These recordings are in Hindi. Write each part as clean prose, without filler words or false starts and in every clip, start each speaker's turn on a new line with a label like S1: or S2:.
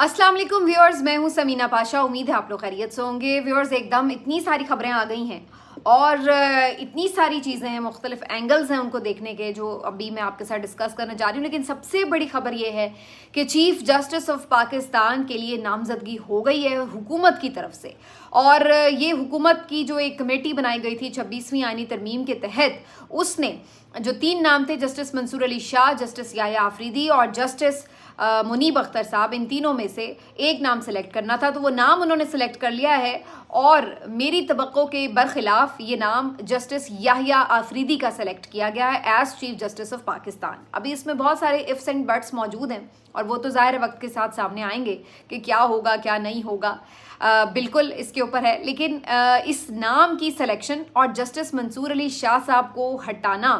S1: अस्सलाम वालेकुम व्यूअर्स, मैं हूं समीना पाशा। उम्मीद है आप लोग खैरियत से होंगे। व्यूअर्स, एकदम इतनी सारी खबरें आ गई हैं और इतनी सारी चीज़ें हैं, मुख्तलिफ एंगल्स हैं उनको देखने के, जो अभी मैं आपके साथ डिस्कस करने जा रही हूँ। लेकिन सबसे बड़ी खबर ये है कि चीफ जस्टिस ऑफ पाकिस्तान के लिए नामजदगी हो गई है हुकूमत की तरफ से। और ये हुकूमत की जो एक कमेटी बनाई गई थी 26वीं आईनी तरमीम के तहत, उसने जो 3 नाम थे, जस्टिस मंसूर अली शाह, जस्टिस याया आफरीदी और जस्टिस मुनीब अख्तर साहब, इन तीनों में से एक नाम सेलेक्ट करना था। तो वो नाम उन्होंने सेलेक्ट कर लिया है और मेरी तवक्को के बरखिलाफ ये नाम जस्टिस याहिया आफरीदी का सेलेक्ट किया गया है as chief justice of Pakistan. अभी इसमें बहुत सारे इफ्स एंड बट्स मौजूद हैं और वो तो ज़ाहिर वक्त के साथ सामने आएंगे कि क्या होगा क्या नहीं होगा। बिल्कुल इसके ऊपर है, लेकिन इस नाम की सिलेक्शन और जस्टिस मंसूर अली शाह साहब को हटाना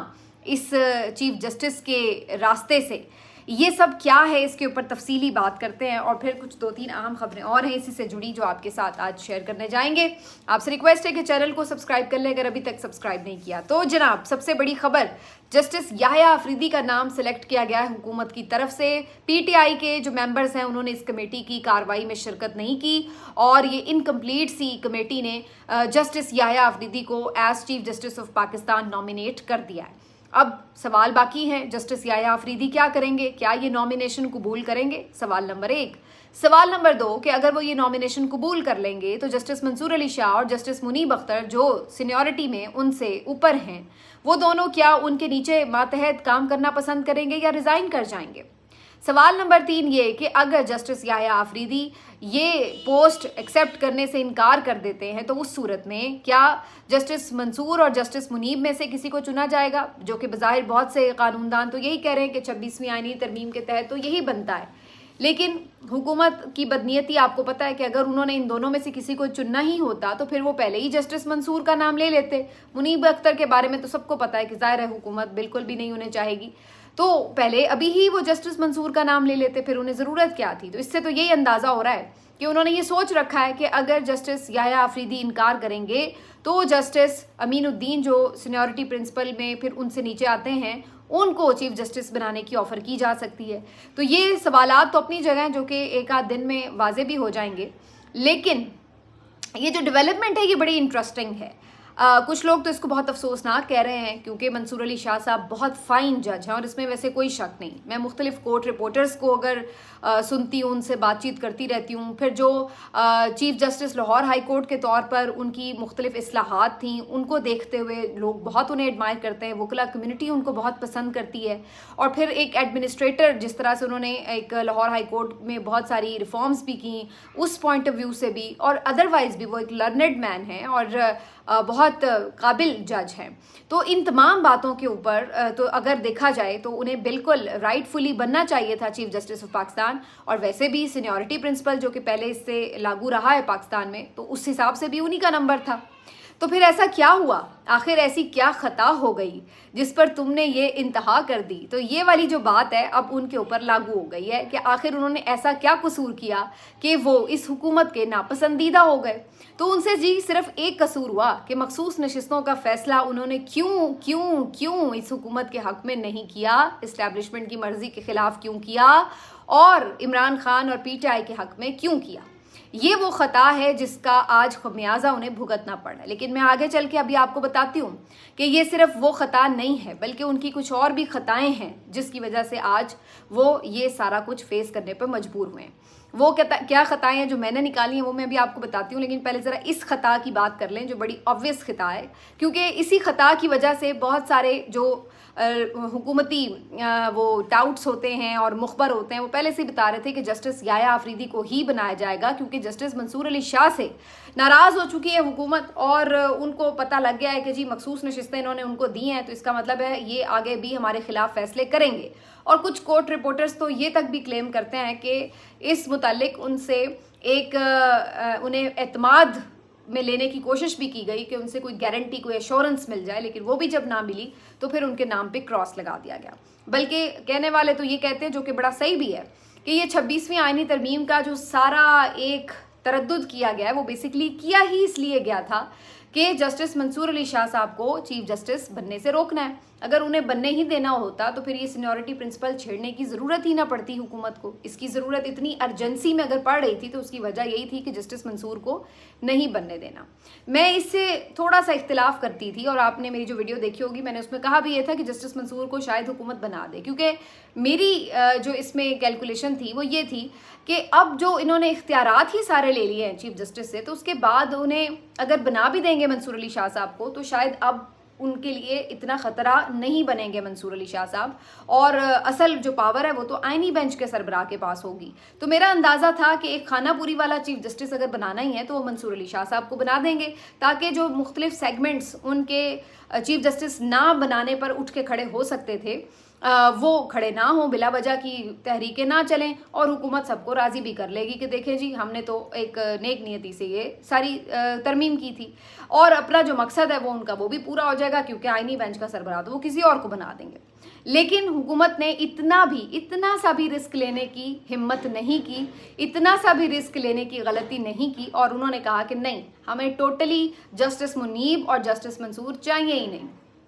S1: इस चीफ जस्टिस के रास्ते से, ये सब क्या है, इसके ऊपर तफसीली बात करते हैं। और फिर कुछ 2-3 अहम खबरें और हैं इसी से जुड़ी जो आपके साथ आज शेयर करने जाएंगे। आपसे रिक्वेस्ट है कि चैनल को सब्सक्राइब कर लें अगर अभी तक सब्सक्राइब नहीं किया। तो जनाब, सबसे बड़ी खबर, जस्टिस याहिया आफरीदी का नाम सेलेक्ट किया गया है हुकूमत की तरफ से। पीटीआई के जो मेंबर्स हैं उन्होंने इस कमेटी की कार्रवाई में शिरकत नहीं की और ये इनकम्प्लीट सी कमेटी ने जस्टिस याहिया आफरीदी को as chief justice of Pakistan nominate कर दिया है। अब सवाल बाकी हैं, जस्टिस याहिया आफरीदी क्या करेंगे? क्या ये नॉमिनेशन कबूल करेंगे? सवाल नंबर 1। सवाल नंबर 2 कि अगर वो ये नॉमिनेशन कबूल कर लेंगे तो जस्टिस मंसूर अली शाह और जस्टिस मुनीब अख्तर, जो सीनियरिटी में उनसे ऊपर हैं, वो दोनों क्या उनके नीचे मातहत काम करना पसंद करेंगे या रिज़ाइन कर जाएंगे? सवाल नंबर 3 ये कि अगर जस्टिस याहिया आफरीदी ये पोस्ट एक्सेप्ट करने से इनकार कर देते हैं तो उस सूरत में क्या जस्टिस मंसूर और जस्टिस मुनीब में से किसी को चुना जाएगा? जो कि बज़ाहिर बहुत से कानूनदान तो यही कह रहे हैं कि 26वीं आईनी तरमीम के तहत तो यही बनता है। लेकिन हुकूमत की बदनीयती आपको पता है कि अगर उन्होंने इन दोनों में से किसी को चुनना ही होता तो फिर वो पहले ही जस्टिस मंसूर का नाम ले लेते। मुनीब अख्तर के बारे में तो सबको पता है कि ज़ाहिर है हुकूमत बिल्कुल भी नहीं उन्हें चाहेगी, तो पहले अभी ही वो जस्टिस मंसूर का नाम ले लेते, फिर उन्हें ज़रूरत क्या थी? तो इससे तो यही अंदाज़ा हो रहा है कि उन्होंने ये सोच रखा है कि अगर जस्टिस याहिया आफरीदी इनकार करेंगे तो जस्टिस अमीनुद्दीन, जो सीनियरिटी प्रिंसिपल में फिर उनसे नीचे आते हैं, उनको चीफ जस्टिस बनाने की ऑफ़र की जा सकती है। तो ये सवालात तो अपनी जगह हैं जो कि एक आध दिन में वाजे भी हो जाएंगे, लेकिन ये जो डेवलपमेंट है ये बड़ी इंटरेस्टिंग है। कुछ लोग तो इसको बहुत अफसोसनाक कह रहे हैं क्योंकि मंसूर अली शाह साहब बहुत फ़ाइन जज हैं और इसमें वैसे कोई शक नहीं। मैं मुख्तलिफ कोर्ट रिपोर्टर्स को अगर सुनती हूँ, उनसे बातचीत करती रहती हूँ, फिर जो chief justice Lahore high court के तौर पर उनकी मुख्तलिफ इस्लाहात थी, उनको देखते हुए लोग बहुत उन्हें एडमायर करते हैं, वकला कम्युनिटी उनको बहुत पसंद करती है। और फिर एक एडमिनिस्ट्रेटर, जिस तरह से उन्होंने एक लाहौर हाई कोर्ट में बहुत सारी रिफॉर्म्स भी की, उस पॉइंट ऑफ व्यू से भी और अदरवाइज़ भी वो एक लर्नड मैन है और बहुत काबिल जज हैं। तो इन तमाम बातों के ऊपर तो अगर देखा जाए तो उन्हें बिल्कुल राइटफुली बनना चाहिए था चीफ जस्टिस ऑफ पाकिस्तान। और वैसे भी सीनियरिटी प्रिंसिपल जो कि पहले इससे लागू रहा है पाकिस्तान में, तो उस हिसाब से भी उन्हीं का नंबर था। तो फिर ऐसा क्या हुआ? आखिर ऐसी क्या ख़ता हो गई जिस पर तुमने ये इंतहा कर दी? तो ये वाली जो बात है अब उनके ऊपर लागू हो गई है कि आखिर उन्होंने ऐसा क्या कसूर किया कि वो इस हुकूमत के नापसंदीदा हो गए। तो उनसे जी सिर्फ एक कसूर हुआ कि मखसूस नशिस्तों का फैसला उन्होंने क्यों क्यों क्यों इस हुकूमत के हक़ में नहीं किया, इस्टेब्लिशमेंट की मर्ज़ी के ख़िलाफ़ क्यों किया और इमरान खान और पीटीआई के हक़ में क्यों किया। ये वो ख़ता है जिसका आज खमियाजा उन्हें भुगतना पड़ा। लेकिन मैं आगे चल के अभी आपको बताती हूँ कि ये सिर्फ वो ख़ता नहीं है, बल्कि उनकी कुछ और भी ख़ताएँ हैं जिसकी वजह से आज वो ये सारा कुछ फेस करने पर मजबूर हुए हैं। वो क्या ख़ताएँ हैं जो मैंने निकाली हैं वो मैं भी आपको बताती हूँ, लेकिन पहले ज़रा इस ख़ता की बात कर लें जो बड़ी ऑब्वियस ख़ता है, क्योंकि इसी ख़ता की वजह से बहुत सारे जो हुकूमती वो टाउट्स होते हैं और मुखबर होते हैं, वो पहले से बता रहे थे कि जस्टिस याहिया आफरीदी को ही बनाया जाएगा, क्योंकि जस्टिस मंसूर अली शाह से नाराज़ हो चुकी है हुकूमत और उनको पता लग गया है कि जी मखसूस नशिस्तें इन्होंने उनको दी हैं, तो इसका मतलब है ये आगे भी हमारे खिलाफ फैसले करेंगे। और कुछ कोर्ट रिपोर्टर्स तो ये तक भी क्लेम करते हैं कि इस मुतालिक उनसे एक उन्हें एतमाद में लेने की कोशिश भी की गई कि उनसे कोई गारंटी, कोई एश्योरेंस मिल जाए, लेकिन वो भी जब ना मिली तो फिर उनके नाम पे क्रॉस लगा दिया गया। बल्कि कहने वाले तो ये कहते हैं, जो कि बड़ा सही भी है, कि ये 26वीं आईनी तरमीम का जो सारा एक तरद्दुद किया गया है वो बेसिकली किया ही इसलिए गया था कि जस्टिस मंसूर अली शाह साहब को चीफ जस्टिस बनने से रोकना है। अगर उन्हें बनने ही देना होता तो फिर ये सीनियरिटी प्रिंसिपल छेड़ने की ज़रूरत ही ना पड़ती हुकूमत को। इसकी ज़रूरत इतनी अर्जेंसी में अगर पड़ रही थी तो उसकी वजह यही थी कि जस्टिस मंसूर को नहीं बनने देना। मैं इससे थोड़ा सा इख्तिलाफ करती थी और आपने मेरी जो वीडियो देखी होगी मैंने उसमें कहा भी ये था कि जस्टिस मंसूर को शायद हुकूमत बना दे, क्योंकि मेरी जो इसमें कैलकुलेशन थी वो ये थी कि अब जो इन्होंने इख्तियारात ही सारे ले लिए हैं चीफ जस्टिस से, तो उसके बाद उन्हें अगर बना भी देंगे मंसूर अली शाह साहब को तो शायद अब उनके लिए इतना ख़तरा नहीं बनेंगे मंसूर अली शाह साहब, और असल जो पावर है वो तो आइनी बेंच के सरबराह के पास होगी। तो मेरा अंदाज़ा था कि एक खानापुरी वाला चीफ जस्टिस अगर बनाना ही है तो वो मंसूर अली शाह साहब को बना देंगे, ताकि जो मुख्तलिफ सेगमेंट्स उनके चीफ जस्टिस ना बनाने पर उठ के खड़े हो सकते थे वो खड़े ना हों, बिला वजह की तहरीकें ना चलें, और हुकूमत सबको राज़ी भी कर लेगी कि देखें जी हमने तो एक नेक नियति से ये सारी तरमीम की थी, और अपना जो मकसद है वो उनका वो भी पूरा हो जाएगा, क्योंकि आइनी बेंच का सरबराह तो वो किसी और को बना देंगे। लेकिन हुकूमत ने इतना सा भी रिस्क लेने की हिम्मत नहीं की, इतना सा भी रिस्क लेने की गलती नहीं की, और उन्होंने कहा कि नहीं, हमें टोटली जस्टिस मुनीब और जस्टिस मंसूर चाहिए ही नहीं।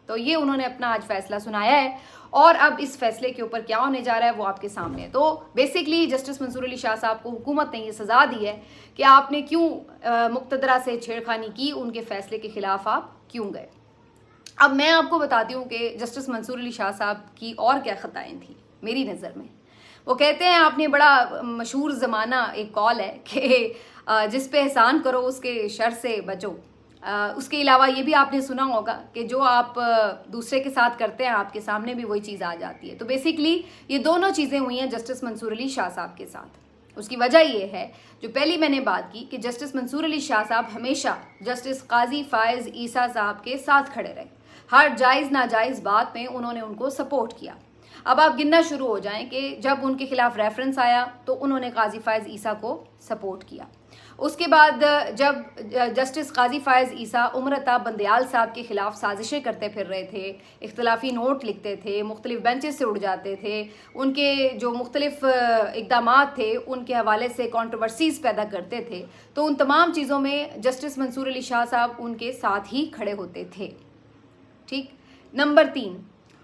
S1: तो ये उन्होंने अपना आज फैसला सुनाया है, और अब इस फैसले के ऊपर क्या होने जा रहा है वो आपके सामने है। तो बेसिकली जस्टिस मंसूर अली शाह साहब को हुकूमत ने ये सज़ा दी है कि आपने क्यों मुक्तदरा से छेड़खानी की, उनके फैसले के खिलाफ आप क्यों गए। अब मैं आपको बताती हूँ कि जस्टिस मंसूर अली शाह साहब की और क्या ख़ताएँ थी मेरी नज़र में। वो कहते हैं, आपने बड़ा मशहूर ज़माना एक कॉल है कि जिस पे एहसान करो उसके शर से बचो। उसके अलावा ये भी आपने सुना होगा कि जो आप दूसरे के साथ करते हैं आपके सामने भी वही चीज़ आ जाती है। तो बेसिकली ये दोनों चीज़ें हुई हैं जस्टिस मंसूर अली शाह साहब के साथ। उसकी वजह ये है, जो पहली मैंने बात की, कि जस्टिस मंसूर अली शाह साहब हमेशा जस्टिस काजी फ़ायज़ ईसा साहब के साथ खड़े रहे। हर जायज़ नाजायज़ बात में उन्होंने उनको सपोर्ट किया। अब आप गिनना शुरू हो जाएं कि जब उनके खिलाफ रेफरेंस आया तो उन्होंने काजी फ़ायज़ ईसा को सपोर्ट किया। उसके बाद जब जस्टिस काजी फ़ायज़ ईसा उमर अता बंदयाल साहब के ख़िलाफ़ साजिशें करते फिर रहे थे, इख्तलाफी नोट लिखते थे, मुख्तलिफ बेंचेस से उड़ जाते थे, उनके जो मुख्तलिफ इक़दामात थे उनके हवाले से कंट्रोवर्सीज़ पैदा करते थे, तो उन तमाम चीज़ों में जस्टिस मंसूर अली शाह साहब उनके साथ ही खड़े होते थे। ठीक। नंबर 3,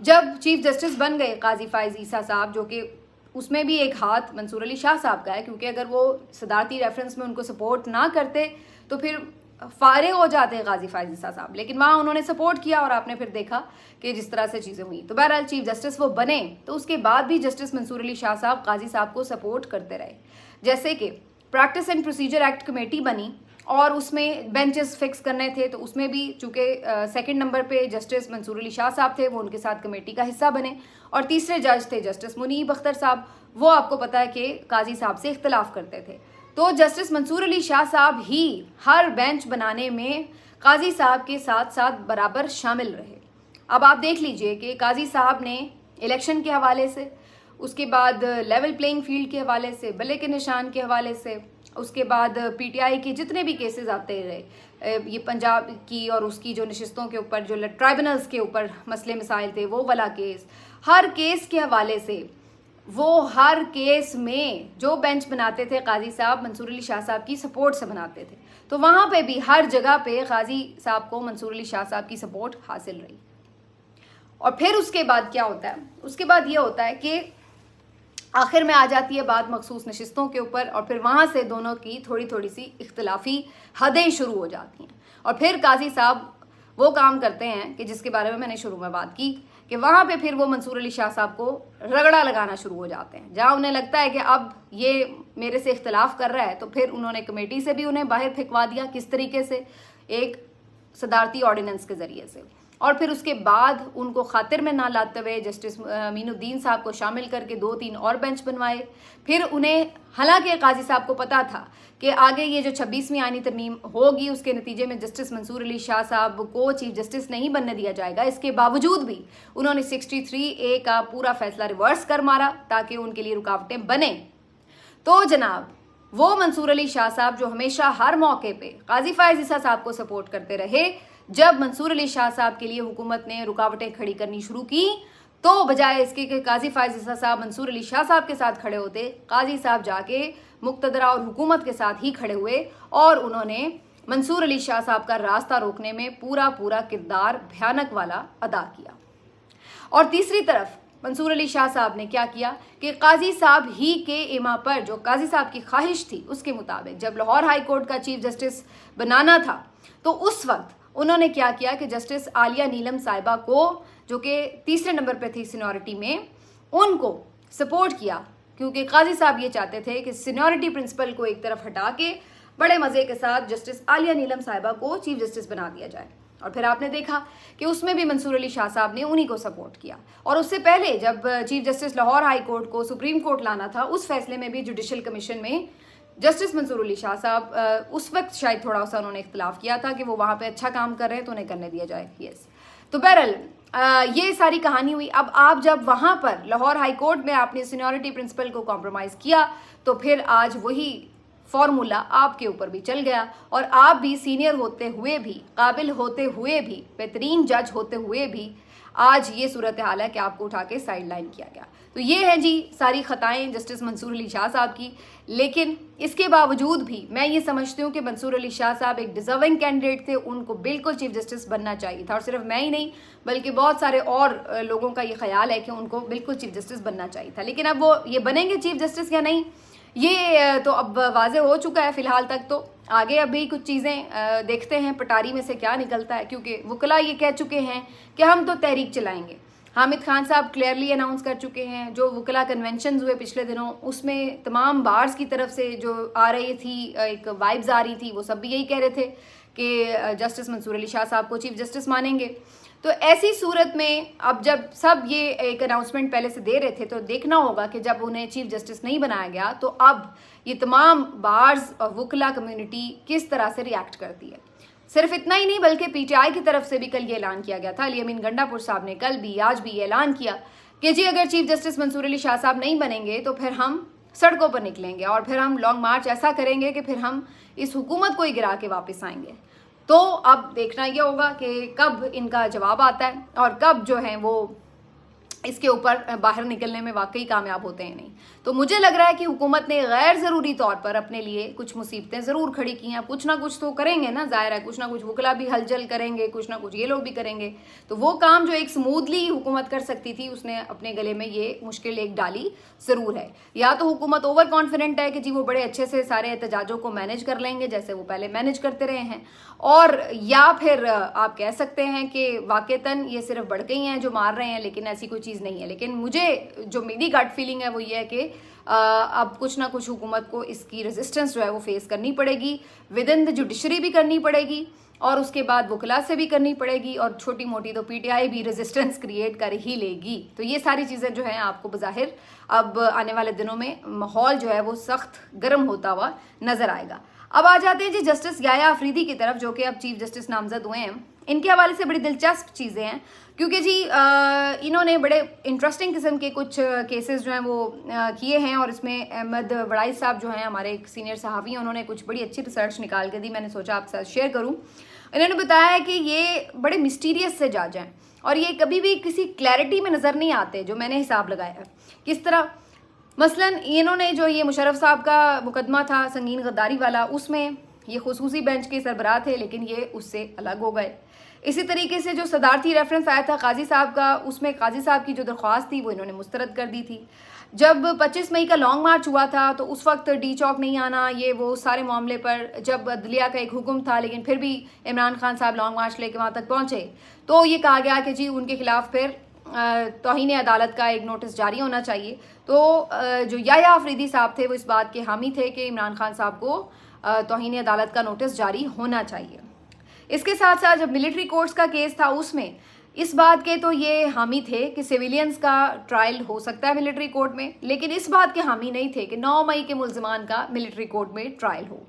S1: जब चीफ जस्टिस बन गए काजी फ़ायज़ ईसा साहब, जो कि उसमें भी एक हाथ मंसूर अली शाह साहब का है, क्योंकि अगर वो सदारती रेफरेंस में उनको सपोर्ट ना करते तो फिर फारिग हो जाते हैं काजी फ़ायज़ ईसा साहब, लेकिन वहाँ उन्होंने सपोर्ट किया और आपने फिर देखा कि जिस तरह से चीज़ें हुई। तो बहरहाल चीफ जस्टिस वो बने, तो उसके बाद भी जस्टिस मंसूर अली शाह साहब काजी साहब को सपोर्ट करते रहे। जैसे कि practice and procedure act committee बनी और उसमें बेंचेस फिक्स करने थे, तो उसमें भी चूँकि सेकंड नंबर पे जस्टिस मंसूर अली शाह साहब थे, वो उनके साथ कमेटी का हिस्सा बने, और तीसरे जज थे जस्टिस मुनीब अख्तर साहब, वो आपको पता है कि काजी साहब से इख्तलाफ करते थे। तो जस्टिस मंसूर अली शाह साहब ही हर बेंच बनाने में काजी साहब के साथ साथ बराबर शामिल रहे। अब आप देख लीजिए कि काजी साहब ने इलेक्शन के हवाले से, उसके बाद लेवल प्लेइंग फील्ड के हवाले से, बल्ले के निशान के हवाले से, उसके बाद पीटीआई के जितने भी केसेस आते रहे, ये पंजाब की और उसकी जो नशिस्तों के ऊपर जो ट्राइब्यूनल्स के ऊपर मसले मसाइल थे, वो वाला केस, हर केस के हवाले से, वो हर केस में जो बेंच बनाते थे काजी साहब मंसूर अली शाह साहब की सपोर्ट से बनाते थे। तो वहाँ पे भी हर जगह पे काजी साहब को मंसूर अली शाह साहब की सपोर्ट हासिल रही। और फिर उसके बाद क्या होता है, उसके बाद ये होता है कि आखिर में आ जाती है बात मखसूस नशिस्तों के ऊपर, और फिर वहाँ से दोनों की थोड़ी थोड़ी सी इख्तलाफी हदें शुरू हो जाती हैं, और फिर काजी साहब वो काम करते हैं कि जिसके बारे में मैंने शुरू में बात की, कि वहाँ पे फिर वो मंसूर अली शाह साहब को रगड़ा लगाना शुरू हो जाते हैं। जहाँ उन्हें लगता है कि अब ये मेरे से इख्तलाफ कर रहा है, तो फिर उन्होंने कमेटी से भी उन्हें बाहर फेंकवा दिया। किस तरीके से? एक सदारती ऑर्डिनेंस के ज़रिए से। और फिर उसके बाद उनको खातिर में ना लाते हुए जस्टिस मीनुद्दीन साहब को शामिल करके 2-3 और बेंच बनवाए। फिर उन्हें, हालांकि काजी साहब को पता था कि आगे ये जो 26वीं आईनी तरमीम होगी उसके नतीजे में जस्टिस मंसूर अली शाह साहब को चीफ जस्टिस नहीं बनने दिया जाएगा, इसके बावजूद भी उन्होंने 63A का पूरा फैसला रिवर्स कर मारा ताकि उनके लिए रुकावटें बने। तो जनाब, वो मंसूर अली शाह साहब जो हमेशा हर मौके पे काजी फ़ायज़ ईसा साहब को सपोर्ट करते रहे, जब मंसूर अली शाह साहब के लिए हुकूमत ने रुकावटें खड़ी करनी शुरू की, तो बजाय इसके कि काजी फ़ायज़ ईसा साहब मंसूर अली शाह साहब के साथ खड़े होते, काजी साहब जाके मुक्तदरा और हुकूमत के साथ ही खड़े हुए और उन्होंने मंसूर अली शाह साहब का रास्ता रोकने में पूरा किरदार भयानक वाला अदा किया। और तीसरी तरफ मंसूर अली शाह साहब ने क्या किया कि काजी साहब ही के इमा पर, जो काजी साहब की ख्वाहिश थी उसके मुताबिक जब लाहौर हाई कोर्ट का चीफ जस्टिस बनाना था, तो उस वक्त उन्होंने क्या किया कि जस्टिस आलिया नीलम साहिबा को, जो कि तीसरे नंबर पर थी सीनियरिटी में, उनको सपोर्ट किया, क्योंकि काजी साहब ये चाहते थे कि सीनियरिटी प्रिंसिपल को एक तरफ हटा के बड़े मज़े के साथ जस्टिस आलिया नीलम साहिबा को चीफ जस्टिस बना दिया जाए। और फिर आपने देखा कि उसमें भी मंसूर अली शाह साहब ने उन्हीं को सपोर्ट किया। और उससे पहले जब chief justice Lahore high court को सुप्रीम कोर्ट लाना था, उस फैसले में भी जुडिशल कमीशन में जस्टिस मंसूर अली शाह साहब उस वक्त शायद थोड़ा सा उन्होंने इख्तिलाफ किया था कि वो वहाँ पे अच्छा काम कर रहे हैं तो उन्हें करने दिया जाए। यस, तो बहरहाल ये सारी कहानी हुई। अब आप जब वहाँ पर लाहौर हाई कोर्ट में आपने सीनियरिटी प्रिंसिपल को कॉम्प्रोमाइज़ किया, तो फिर आज वही फॉर्मूला आपके ऊपर भी चल गया और आप भी सीनियर होते हुए भी, काबिल होते हुए भी, बेहतरीन जज होते हुए भी आज ये सूरत हाल है कि आपको उठा के साइड लाइन किया गया। तो ये है जी सारी ख़ताएँ जस्टिस मंसूर अली शाह साहब की। लेकिन इसके बावजूद भी मैं ये समझती हूँ कि मंसूर अली शाह साहब एक डिज़र्विंग कैंडिडेट थे, उनको बिल्कुल चीफ जस्टिस बनना चाहिए था। और सिर्फ मैं ही नहीं बल्कि बहुत सारे और लोगों का ये ख्याल है कि उनको बिल्कुल चीफ जस्टिस बनना चाहिए था। लेकिन अब वो ये बनेंगे चीफ जस्टिस या नहीं, ये तो अब वाज़े हो चुका है फ़िलहाल तक। तो आगे अभी कुछ चीज़ें देखते हैं पटारी में से क्या निकलता है, क्योंकि वकला ये कह चुके हैं कि हम तो तहरीक चलाएंगे। हामिद खान साहब क्लियरली अनाउंस कर चुके हैं, जो वकला कन्वेंशन हुए पिछले दिनों उसमें तमाम बार्स की तरफ से जो आ रही थी, एक वाइब्स आ रही थी, वो सब भी यही कह रहे थे कि जस्टिस मंसूर अली शाह साहब को चीफ जस्टिस मानेंगे। तो ऐसी सूरत में अब जब सब ये एक अनाउंसमेंट पहले से दे रहे थे, तो देखना होगा कि जब उन्हें चीफ जस्टिस नहीं बनाया गया तो अब ये तमाम बार्स और वकला कम्युनिटी किस तरह से रिएक्ट करती है। सिर्फ इतना ही नहीं बल्कि पीटीआई की तरफ से भी कल ये ऐलान किया गया था। अली अमीन गंडापुर साहब ने कल भी आज भी ये ऐलान किया कि जी अगर चीफ जस्टिस मंसूर अली शाह साहब नहीं बनेंगे तो फिर हम सड़कों पर निकलेंगे और फिर हम लॉन्ग मार्च ऐसा करेंगे कि फिर हम इस हुकूमत को ही गिरा के वापस आएंगे। तो अब देखना यह होगा कि कब इनका जवाब आता है और कब जो है वो इसके ऊपर बाहर निकलने में वाकई कामयाब होते हैं नहीं। तो मुझे लग रहा है कि हुकूमत ने गैर ज़रूरी तौर पर अपने लिए कुछ मुसीबतें ज़रूर खड़ी की हैं। कुछ ना कुछ तो करेंगे ना, ज़ाहिर है कुछ ना कुछ वकला भी हलचल करेंगे, कुछ ना कुछ ये लोग भी करेंगे। तो वो काम जो एक स्मूथली हुकूमत कर सकती थी उसने अपने गले में ये मुश्किल एक डाली ज़रूर है। या तो हुकूमत ओवर कॉन्फिडेंट है कि जी वो बड़े अच्छे से सारे एहतजाजों को मैनेज कर लेंगे जैसे वो पहले मैनेज करते रहे हैं, और या फिर आप कह सकते हैं कि वाक़तन ये सिर्फ भड़के ही हैं जो मार रहे हैं, लेकिन ऐसी कोई चीज़ नहीं है। लेकिन मुझे जो मेरी गट फीलिंग है वो ये है कि अब कुछ ना कुछ हुकूमत को इसकी रेजिस्टेंस जो है वो फेस करनी पड़ेगी, विद इन द जुडिशरी भी करनी पड़ेगी और उसके बाद वकला से भी करनी पड़ेगी, और छोटी मोटी तो पीटीआई भी रेजिस्टेंस क्रिएट कर ही लेगी। तो ये सारी चीज़ें जो हैं आपको बज़ाहिर अब आने वाले दिनों में माहौल जो है वो सख्त गर्म होता हुआ नज़र आएगा। अब आ जाते हैं जी जस्टिस याया अफरीदी की तरफ, जो कि अब चीफ जस्टिस नामजद हुए हैं। इनके हवाले से बड़ी दिलचस्प चीज़ें हैं क्योंकि जी इन्होंने बड़े इंटरेस्टिंग किस्म के कुछ केसेस जो हैं वो किए हैं, और इसमें अहमद वड़ाई साहब जो हैं हमारे एक सीनियर सहाफ़ी हैं, उन्होंने कुछ बड़ी अच्छी रिसर्च निकाल के दी, मैंने सोचा आपके साथ शेयर करूं। इन्होंने बताया है कि ये बड़े मिस्टीरियस से जज हैं और ये कभी भी किसी क्लैरिटी में नज़र नहीं आते, जो मैंने हिसाब लगाया है। किस तरह? मसलन इन्होंने जो ये मुशर्रफ साहब का मुकदमा था संगीन गद्दारी वाला, उसमें ये खुसूसी बेंच के सरबराह थे लेकिन ये उससे अलग हो गए। इसी तरीके से जो सदारती रेफरेंस आया था काजी साहब का, उसमें काजी साहब की जो दरख्वास्त थी वो इन्होंने मुस्तरद कर दी थी। जब 25 मई का लॉन्ग मार्च हुआ था तो उस वक्त डी चौक नहीं आना, ये वो सारे मामले पर जब अदलिया का एक हुक्म था लेकिन फिर भी इमरान खान साहब लॉन्ग मार्च लेके वहाँ तक पहुँचे, तो ये कहा गया कि जी उनके खिलाफ फिर तौहीन अदालत का एक नोटिस जारी होना चाहिए। तो जो याया अफरीदी साहब थे वो इस बात के हामी थे कि इमरान खान साहब को तौहीन अदालत का नोटिस जारी होना चाहिए। इसके साथ साथ जब मिलिट्री कोर्ट्स का केस था उसमें इस बात के तो ये हामी थे कि सिविलियंस का ट्रायल हो सकता है मिलिट्री कोर्ट में, लेकिन इस बात के हामी नहीं थे कि 9 मई के मुल्ज़िमान का मिलिट्री कोर्ट में ट्रायल हो।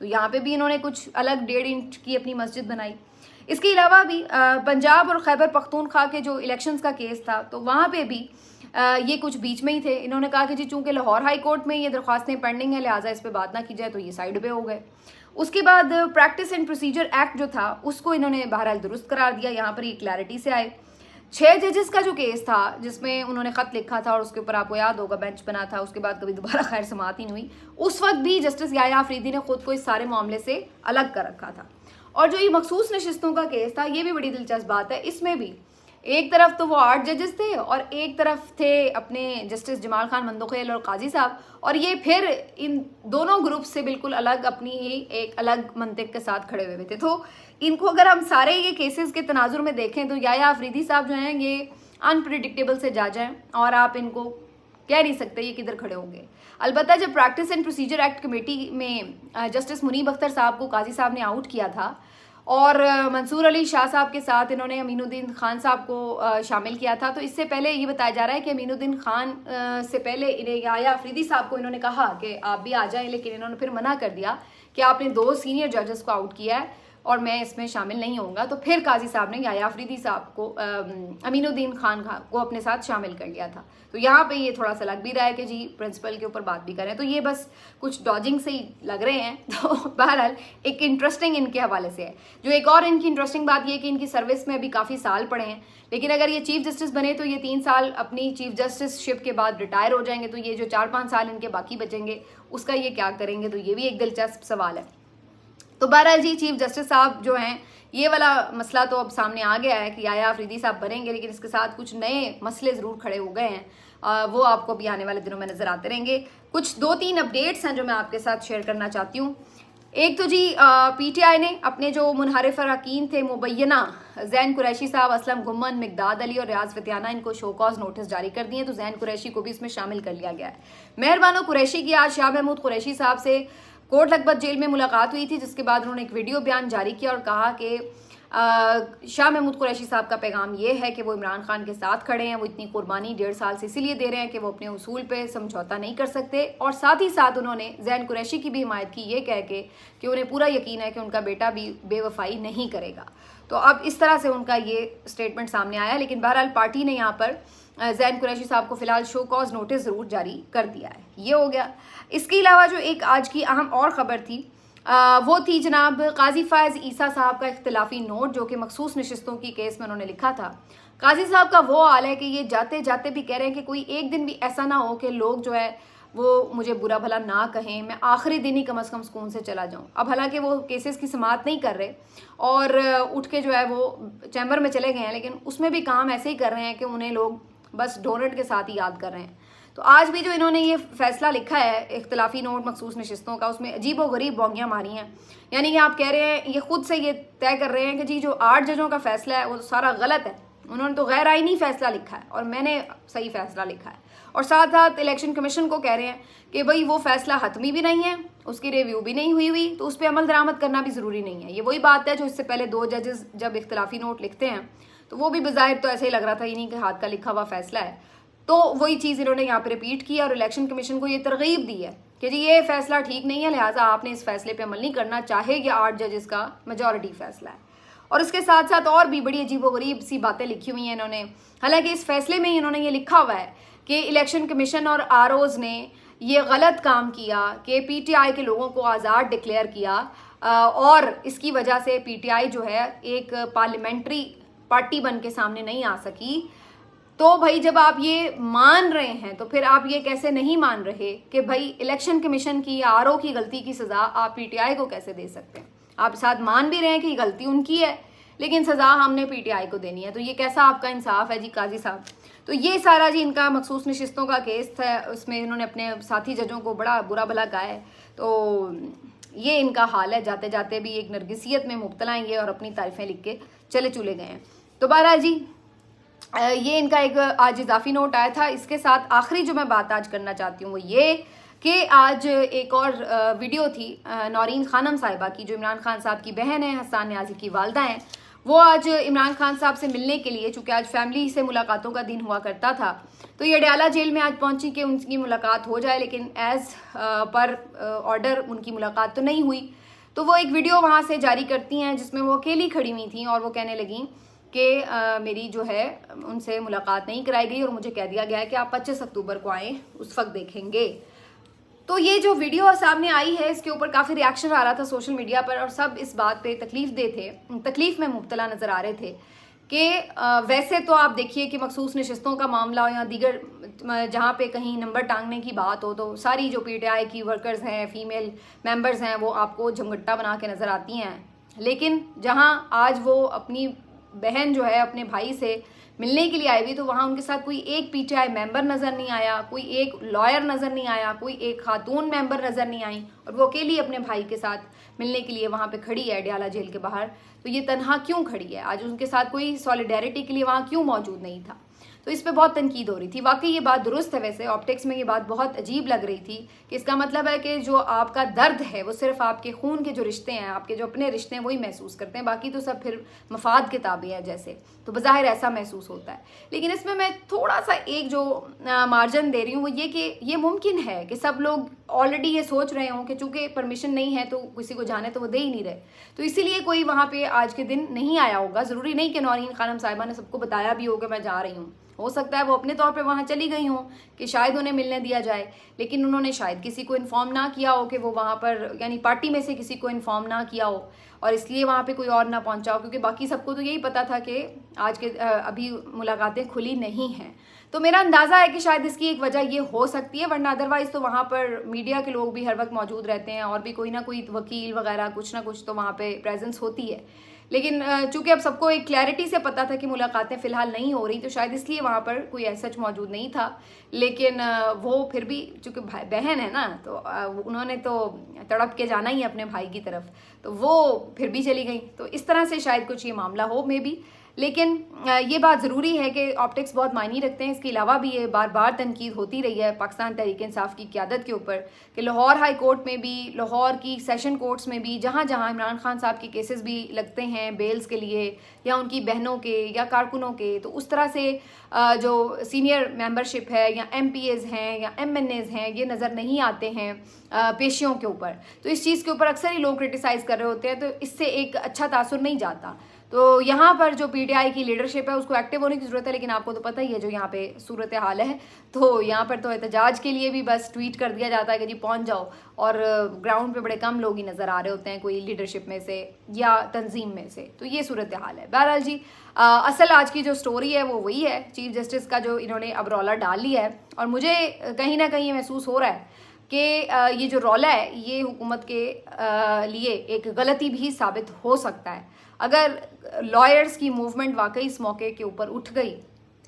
S1: तो यहाँ पे भी इन्होंने कुछ अलग 1.5 इंच की अपनी मस्जिद बनाई। इसके अलावा भी पंजाब और खैबर पख्तूनख्वा के जो इलेक्शंस का केस था तो वहाँ पे भी ये कुछ बीच में ही थे। इन्होंने कहा कि जी चूँकि लाहौर हाई कोर्ट में ये दरख्वास्तें पेंडिंग है लिहाजा इस पर बात ना की जाए, तो ये साइड पे हो गए। उसके बाद प्रैक्टिस एंड प्रोसीजर एक्ट जो था उसको इन्होंने बहरहाल दुरुस्त करार दिया, यहाँ पर ये क्लैरिटी से आए। 6 जजेस का जो केस था जिसमें उन्होंने ख़त लिखा था और उसके ऊपर आपको याद होगा बेंच बना था, उसके बाद कभी दोबारा खैर समाअत ही नहीं हुई, उस वक्त भी जस्टिस याया अफरीदी ने खुद को इस सारे मामले से अलग कर रखा था। और जो ये मखसूस नशिस्तों का केस था ये भी बड़ी दिलचस्प बात है, इसमें भी एक तरफ तो वो 8 जजेस थे और एक तरफ थे अपने जस्टिस जमाल खान मंदोखेल और काजी साहब, और ये फिर इन दोनों ग्रुप से बिल्कुल अलग अपनी ही एक अलग मंतिक के साथ खड़े हुए थे। तो इनको अगर हम सारे ये केसेस के तनाजुर में देखें तो याया अफरीदी साहब जो हैं ये अनप्रिडिक्टेबल से जज हैं और आप इनको कह नहीं सकते ये किधर खड़े होंगे। अलबत्ता जब practice and procedure act committee में जस्टिस मुनीब अख्तर साहब को काजी साहब ने आउट किया था और मंसूर अली शाह साहब के साथ इन्होंने अमीनुद्दीन खान साहब को शामिल किया था, तो इससे पहले ये बताया जा रहा है कि अमीनुद्दीन खान से पहले इन्हें याया अफरीदी साहब को इन्होंने कहा कि आप भी आ जाएं, लेकिन इन्होंने फिर मना कर दिया कि आपने 2 सीनियर जजेस को आउट किया है और मैं इसमें शामिल नहीं होऊंगा। तो फिर काजी साहब ने याया अफरीदी साहब को अमीनुद्दीन खान को अपने साथ शामिल कर लिया था। तो यहाँ पे ये थोड़ा सा लग भी रहा है कि जी प्रिंसिपल के ऊपर बात भी करें, तो ये बस कुछ डॉजिंग से ही लग रहे हैं। तो बहरहाल एक इंटरेस्टिंग इनके हवाले से है। जो एक और इनकी इंटरेस्टिंग बात ये कि इनकी सर्विस में अभी काफ़ी साल पड़े हैं, लेकिन अगर ये चीफ जस्टिस बने तो ये 3 साल अपनी चीफ जस्टिसशिप के बाद रिटायर हो जाएंगे, तो ये जो 4-5 साल इनके बाकी बचेंगे उसका ये क्या करेंगे, तो ये भी एक दिलचस्प सवाल है। तो बहरहाल जी चीफ जस्टिस साहब जो हैं ये वाला मसला तो अब सामने आ गया है कि याया अफरीदी साहब बनेंगे, लेकिन इसके साथ कुछ नए मसले ज़रूर खड़े हो गए हैं। वो आपको भी आने वाले दिनों में नज़र आते रहेंगे। कुछ 2-3 अपडेट्स हैं जो मैं आपके साथ शेयर करना चाहती हूँ। एक तो जी पीटीआई ने अपने जो मुनहरिफ अरकान थे मुबैना जैन कुरैशी साहब, असलम गुम्मन, मिकदाद अली और रियाज फतियाना, इनको शो कॉज नोटिस जारी कर दिए। तो जैन कुरैशी को भी इसमें शामिल कर लिया गया है। मेहरबानो कुरैशी की आज शाह महमूद कुरैशी साहब से कोट लखपत जेल में मुलाकात हुई थी, जिसके बाद उन्होंने एक वीडियो बयान जारी किया और कहा कि शाह महमूद कुरैशी साहब का पैगाम ये है कि वो इमरान खान के साथ खड़े हैं, वो इतनी कुर्बानी 1.5 साल से इसीलिए दे रहे हैं कि वो अपने उसूल पे समझौता नहीं कर सकते। और साथ ही साथ उन्होंने जैन कुरैशी की भी हिमायत की, ये कह के कि उन्हें पूरा यकीन है कि उनका बेटा भी बेवफाई नहीं करेगा। तो अब इस तरह से उनका ये स्टेटमेंट सामने आया, लेकिन बहरहाल पार्टी ने यहाँ पर जैन कुरैशी साहब को फिलहाल शो कॉज नोटिस ज़रूर जारी कर दिया है। ये हो गया। इसके अलावा जो एक आज की अहम और ख़बर थी वो थी जनाब काजी फ़ायज़ ईसा साहब का इख्तिलाफी नोट, जो कि मखसूस नशिस्तों की केस में उन्होंने लिखा था। काजी साहब का वो हाल है कि ये जाते जाते भी कह रहे हैं कि कोई एक दिन भी ऐसा ना हो कि लोग जो है वो मुझे बुरा भला ना कहें, मैं आखिरी दिन ही कम से कम सुकून से चला जाऊं। अब हालांकि वो केसेस की समाअत नहीं कर रहे और उठ के जो है वो चैम्बर में चले गए हैं, लेकिन उसमें भी काम ऐसे ही कर रहे हैं कि उन्हें लोग बस डोनट के साथ ही याद कर रहे हैं। तो आज भी जो इन्होंने ये फैसला लिखा है इख्तिलाफी नोट मखसूस नशिस्तों का, उसमें अजीब व गरीब बोंगियाँ मारी हैं। यानी कि आप कह रहे हैं, ये खुद से ये तय कर रहे हैं कि जी जो 8 जजों का फैसला है वो तो सारा गलत है, उन्होंने तो गैर आईनी फैसला लिखा है और मैंने सही फैसला लिखा है। और साथ साथ इलेक्शन कमीशन को कह रहे हैं कि भाई वो फैसला हतमी भी नहीं है, उसकी रिव्यू भी नहीं हुई तो उस पर अमल दरामद करना भी ज़रूरी नहीं है। ये वही बात है जो इससे पहले 2 जजेस जब इख्तिलाफी नोट लिखते हैं तो वो भी बज़ाहिर तो ऐसे ही लग रहा था इन्हीं के हाथ का लिखा हुआ फैसला है। तो वही चीज़ इन्होंने यहाँ पे रिपीट की और इलेक्शन कमीशन को ये तरगीब दी है कि जी ये फैसला ठीक नहीं है, लिहाजा आपने इस फैसले पे अमल नहीं करना, चाहे ये 8 जजेस का मेजॉरिटी फैसला है। और इसके साथ साथ और भी बड़ी अजीबोगरीब सी बातें लिखी हुई हैं इन्होंने। हालांकि इस फैसले में इन्होंने ये लिखा हुआ है कि इलेक्शन कमीशन और आरओज ने ये गलत काम किया कि पीटीआई के लोगों को आज़ाद डिक्लेयर किया और इसकी वजह से पीटीआई जो है एक पार्लियामेंट्री पार्टी बन के सामने नहीं आ सकी। तो भाई जब आप ये मान रहे हैं तो फिर आप ये कैसे नहीं मान रहे कि भाई इलेक्शन कमीशन की या आरओ की गलती की सज़ा आप पीटीआई को कैसे दे सकते हैं। आप साथ मान भी रहे हैं कि गलती उनकी है, लेकिन सज़ा हमने पीटीआई को देनी है। तो ये कैसा आपका इंसाफ है जी काजी साहब। तो ये सारा जी इनका मखसूस नशिस्तों का केस था, उसमें इन्होंने अपने साथी जजों को बड़ा बुरा भला कहा है। तो ये इनका हाल है, जाते जाते भी एक नरगिसियत में मुब्तला हैं ये और अपनी तारीफ़ें लिख के चले गए हैं। तो बहरहाल जी ये इनका एक आज इजाफी नोट आया था। इसके साथ आखिरी जो मैं बात आज करना चाहती हूँ वो ये कि आज एक और वीडियो थी नौरीन खानम साहिबा की, जो इमरान खान साहब की बहन है, हसन न्याजी की वालदा हैं। वो आज इमरान खान साहब से मिलने के लिए, चूँकि आज फैमिली से मुलाकातों का दिन हुआ करता था, तो ये अडयाला जेल में आज पहुंची कि उनकी मुलाकात हो जाए, लेकिन एज़ पर ऑर्डर उनकी मुलाकात तो नहीं हुई। तो वो एक वीडियो वहाँ से जारी करती हैं जिसमें वो अकेली खड़ी हुई थी और वो कहने लगी कि मेरी जो है उनसे मुलाकात नहीं कराई गई और मुझे कह दिया गया है कि आप 25 अक्टूबर को आएँ, उस वक्त देखेंगे। तो ये जो वीडियो सामने आई है इसके ऊपर काफ़ी रिएक्शन आ रहा था सोशल मीडिया पर और सब इस बात पे तकलीफ़ में मुब्तला नज़र आ रहे थे कि वैसे तो आप देखिए कि मखसूस नशिस्तों का मामला हो या दीगर जहाँ पे कहीं नंबर टांगने की बात हो तो सारी जो पीटीआई की वर्कर्स हैं, फीमेल मेंबर्स हैं, वो आपको झमगट्टा बना के नज़र आती हैं। लेकिन जहाँ आज वो अपनी बहन जो है अपने भाई से मिलने के लिए आई हुई, तो वहाँ उनके साथ कोई एक पीटीआई मेंबर नज़र नहीं आया, कोई एक लॉयर नज़र नहीं आया, कोई एक खातून मेंबर नज़र नहीं आई, और वो अकेली अपने भाई के साथ मिलने के लिए वहाँ पे खड़ी है अडयाला जेल के बाहर। तो ये तनहा क्यों खड़ी है? आज उनके साथ कोई सॉलिडेरिटी के लिए वहाँ क्यों मौजूद नहीं था? तो इस पे बहुत तनकीद हो रही थी। वाकई ये बात दुरुस्त है, वैसे ऑप्टिक्स में ये बात बहुत अजीब लग रही थी कि इसका मतलब है कि जो आपका दर्द है वो सिर्फ आपके खून के जो रिश्ते हैं, आपके जो अपने रिश्ते हैं वही महसूस करते हैं, बाकी तो सब फिर मफाद के ताबे है जैसे, तो बज़ाहिर ऐसा महसूस होता है। लेकिन इसमें मैं थोड़ा सा एक जो मार्जिन दे रही हूँ वो ये कि ये मुमकिन है कि सब लोग ऑलरेडी ये सोच रहे हों कि चूंकि परमिशन नहीं है तो किसी को जाने तो वो दे ही नहीं रहे, तो इसीलिए कोई वहाँ पे आज के दिन नहीं आया होगा। ज़रूरी नहीं कि नौरीन खानम साहिबा ने सबको बताया भी होगा मैं जा रही हूँ, हो सकता है वो अपने तौर पे वहाँ चली गई हों कि शायद उन्हें मिलने दिया जाए, लेकिन उन्होंने शायद किसी को इन्फॉर्म ना किया हो कि वो वहाँ पर, यानी पार्टी में से किसी को इन्फॉर्म ना किया हो और इसलिए वहाँ पे कोई और ना पहुँचा हो, क्योंकि बाकी सबको तो यही पता था कि आज के अभी मुलाकातें खुली नहीं हैं। तो मेरा अंदाज़ा है कि शायद इसकी एक वजह ये हो सकती है, वरना अदरवाइज़ तो वहाँ पर मीडिया के लोग भी हर वक्त मौजूद रहते हैं और भी कोई ना कोई वकील वगैरह कुछ ना कुछ तो वहाँ पे प्रेजेंस होती है। लेकिन चूंकि अब सबको एक क्लैरिटी से पता था कि मुलाकातें फ़िलहाल नहीं हो रही, तो शायद इसलिए वहाँ पर कोई ऐसा सच मौजूद नहीं था। लेकिन वो फिर भी चूँकि बहन है ना, तो उन्होंने तो तड़प के जाना ही है अपने भाई की तरफ, तो वो फिर भी चली गई। तो इस तरह से शायद कुछ ये मामला हो मे बी। लेकिन ये बात ज़रूरी है कि ऑप्टिक्स बहुत मायने रखते हैं। इसके अलावा भी ये बार बार तनकीद होती रही है पाकिस्तान तहरीक इंसाफ की क़यादत के ऊपर कि लाहौर हाई कोर्ट में भी, लाहौर की सेशन कोर्ट्स में भी, जहाँ जहाँ इमरान खान साहब के केसेस भी लगते हैं बेल्स के लिए या उनकी बहनों के या कारकुनों के, तो उस तरह से जो सीनियर मेंबरशिप है या MPAs हैं या MNAs हैं ये नज़र नहीं आते हैं पेशियों के ऊपर। तो इस चीज़ के ऊपर अक्सर ही लोग क्रिटिसाइज़ कर रहे होते हैं, तो इससे एक अच्छा तासुर नहीं जाता। तो यहाँ पर जो PTI की लीडरशिप है उसको एक्टिव होने की ज़रूरत है, लेकिन आपको तो पता ही है जो यहाँ पे सूरत हाल है, तो यहाँ पर तो एहतजाज के लिए भी बस ट्वीट कर दिया जाता है कि जी पहुँच जाओ, और ग्राउंड पे बड़े कम लोग ही नज़र आ रहे होते हैं कोई लीडरशिप में से या तंजीम में से। तो ये सूरत हाल है। बहरहाल जी असल आज की जो स्टोरी है वो वही है, चीफ जस्टिस का जो इन्होंने अब रौला डाल लिया है, और मुझे कहीं ना कहीं महसूस हो रहा है कि ये जो रौला है ये हुकूमत के लिए एक गलती भी साबित हो सकता है। अगर लॉयर्स की मूवमेंट वाकई इस मौके के ऊपर उठ गई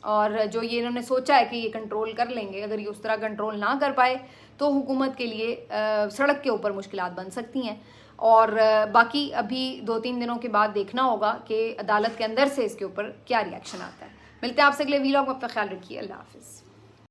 S1: और जो ये इन्होंने सोचा है कि ये कंट्रोल कर लेंगे, अगर ये उस तरह कंट्रोल ना कर पाए तो हुकूमत के लिए सड़क के ऊपर मुश्किलात बन सकती हैं। और बाकी अभी 2-3 दिनों के बाद देखना होगा कि अदालत के अंदर से इसके ऊपर क्या रिएक्शन आता है। मिलते हैं आपसे अगले वीलॉग में, अपना ख्याल रखिए। अल्लाह हाफिज़।